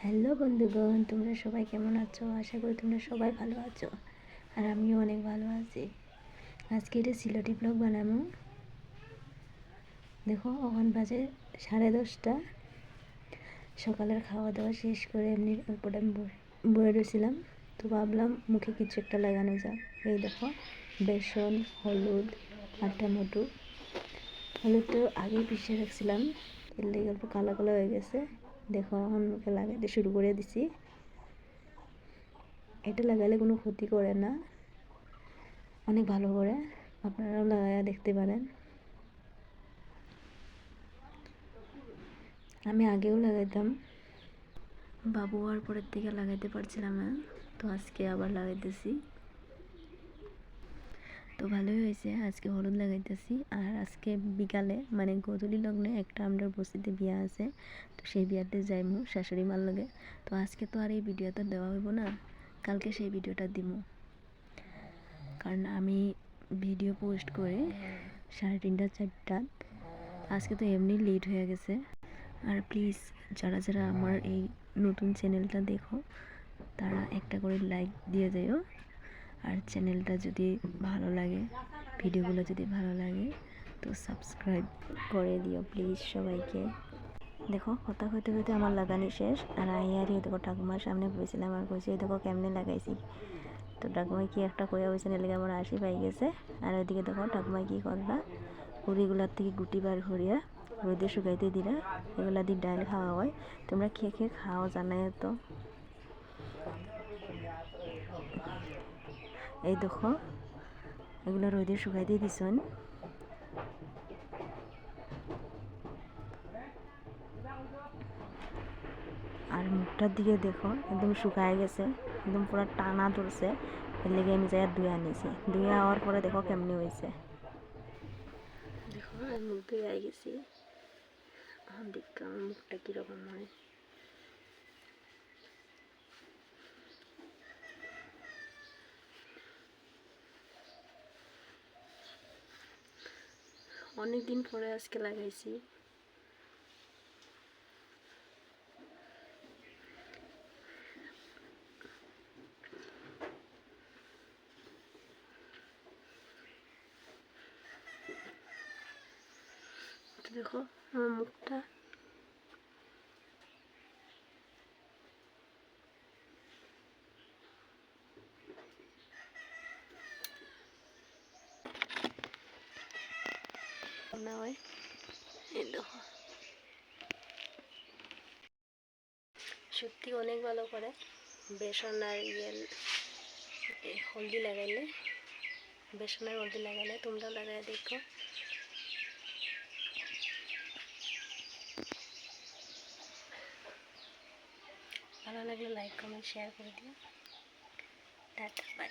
Hello বন্ধুগণ, তোমরা সবাই কেমন আছো? আশা করি তোমরা সবাই ভালো আছো, আর আমিও অনেক ভালো আছি। আজকে এটা সিলেটি ব্লগ বানাবো। দেখো, এখন বাজে 10:30। সকালের খাওয়া দাওয়া শেষ করে এমনি উপরে আমি বয়ে রয়েছিলাম, তো ভাবলাম মুখে কিছু একটা লাগানো যাক। এই দেখো, বেসন, হলুদ আর টমেটো। হলুদটা আগেই পিষে রাখছিলাম, এর লেগে অল্প কালো কালো হয়ে গেছে। দেখো, এখন মুখে লাগাতে শুরু করে দিছি। এটা লাগালে কোনো ক্ষতি করে না, অনেক ভালো করে। আপনারাও লাগাইয়া দেখতে পারেন। আমি আগেও লাগাইতাম, বাবু হওয়ার পরের থেকে লাগাইতে পারছিলাম না, তো আজকে আবার লাগাইতেছি। তো ভালোই হয়েছে। আজকে হলুদ লাগাইতেছি, আর আজকে বিকালে মানে গধূলি লগ্নে একটা আমরা বস্তিতে বিয়া আছে, তো সেই বিয়াতে যাইমু শাশুড়ি মার লগে। তো আজকে তো আর এই ভিডিওটা দেওয়া হইব না, কালকে সেই ভিডিওটা দিমু। কারণ আমি ভিডিও পোস্ট করে 3:30 4টা, আজকে তো এমনি লেট হয়ে গেছে। আর প্লিজ যারা যারা আমার এই নতুন চ্যানেলটা দেখো, তারা একটা করে লাইক দিয়ে যাও। আর চ্যানেলটা যদি ভালো লাগে, ভিডিওগুলো যদি ভালো লাগে, তো সাবস্ক্রাইব করে দিও প্লিজ সবাইকে। দেখো, কথা হইতে হইতে আমার লাগানি শেষ, আর আইয়ারি দেখো ঠাকুমার সামনে বসেছিলাম আর কইছি দেখো কেমনে লাগাইছি। তো ঠাকুমাই কি একটা কইয়া হয়েছে, লেগে আমার হাসি পাই গেছে। আর ওইদিকে দেখো ঠাকুমাই কি করলা, উড়িগুলার থেকে গুটি বার করিয়া রোদে শুকাইতে দিলা। এগুলা দিয়ে ডাল খাওয়া হয়। তোমরা খেয়ে খেয়ে খাও, জানাই তো। এই দেখো, এগুলো রোদে শুকাইতে দিছন। আর মুখটার দিকে দেখো, একদম শুকায় গেছে, একদম পুরো টানা ধরছে। এর লেগে আমি যাই ধুয়ে আনিছি। ধুয়ে হওয়ার পরে দেখো কেমনি হয়েছে। দেখো, আমি মুখ ধুয়ে আই গেছি। দেখতে আমার মুখটা কীরকম হয়। অনেক দিন পরে আজকে লাগাইছি। দেখো আমার মুখটা, না হয়। এই দেখো, সত্যি অনেক ভালো করে বেসন আর হলদি লাগাইলে, বেসন আর হলদি লাগাইলে তোমরা লাগাই দেখো। ভালো লাগলে লাইক কমেন্ট শেয়ার করে দিও। Tata, by.